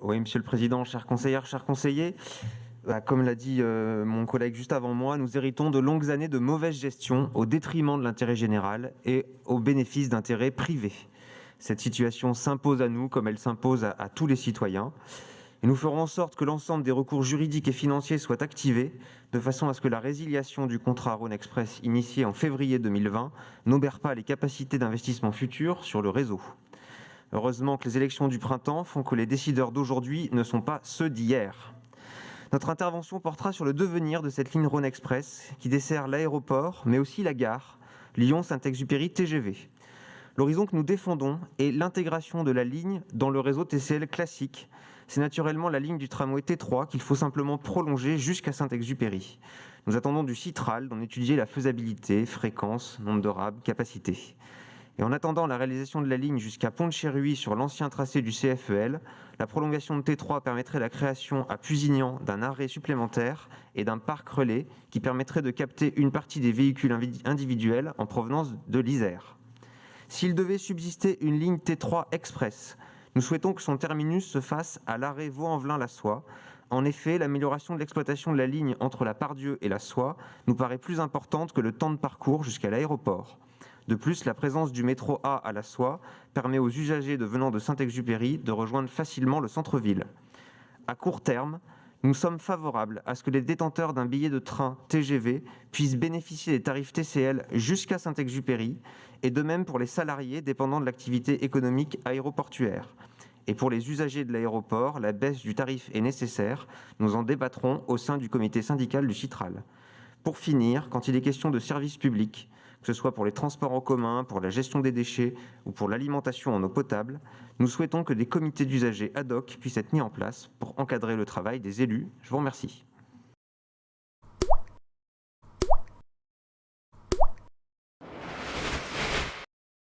Oui, Monsieur le Président, chères conseillères, chers conseillers, comme l'a dit mon collègue juste avant moi, nous héritons de longues années de mauvaise gestion au détriment de l'intérêt général et au bénéfice d'intérêts privés. Cette situation s'impose à nous comme elle s'impose à tous les citoyens. Et nous ferons en sorte que l'ensemble des recours juridiques et financiers soient activés, de façon à ce que la résiliation du contrat Rhône Express initié en février 2020 n'obère pas les capacités d'investissement futures sur le réseau. Heureusement que les élections du printemps font que les décideurs d'aujourd'hui ne sont pas ceux d'hier. Notre intervention portera sur le devenir de cette ligne Rhône Express qui dessert l'aéroport, mais aussi la gare Lyon-Saint-Exupéry TGV. L'horizon que nous défendons est l'intégration de la ligne dans le réseau TCL classique. C'est naturellement la ligne du tramway T3 qu'il faut simplement prolonger jusqu'à Saint-Exupéry. Nous attendons du Citral d'en étudier la faisabilité, fréquence, nombre de rames, capacité. Et en attendant la réalisation de la ligne jusqu'à Pont-de-Chéruy sur l'ancien tracé du CFEL, la prolongation de T3 permettrait la création à Pusignan d'un arrêt supplémentaire et d'un parc relais qui permettrait de capter une partie des véhicules individuels en provenance de l'Isère. S'il devait subsister une ligne T3 Express, nous souhaitons que son terminus se fasse à l'arrêt Vaux-en-Velin-la-Soie. En effet, l'amélioration de l'exploitation de la ligne entre la Pardieu et la Soie nous paraît plus importante que le temps de parcours jusqu'à l'aéroport. De plus, la présence du métro A à la Soie permet aux usagers venant de Saint-Exupéry de rejoindre facilement le centre-ville. À court terme, nous sommes favorables à ce que les détenteurs d'un billet de train TGV puissent bénéficier des tarifs TCL jusqu'à Saint-Exupéry, et de même pour les salariés dépendant de l'activité économique aéroportuaire. Et pour les usagers de l'aéroport, la baisse du tarif est nécessaire. Nous en débattrons au sein du comité syndical du Citral. Pour finir, quand il est question de services publics, que ce soit pour les transports en commun, pour la gestion des déchets ou pour l'alimentation en eau potable, nous souhaitons que des comités d'usagers ad hoc puissent être mis en place pour encadrer le travail des élus. Je vous remercie.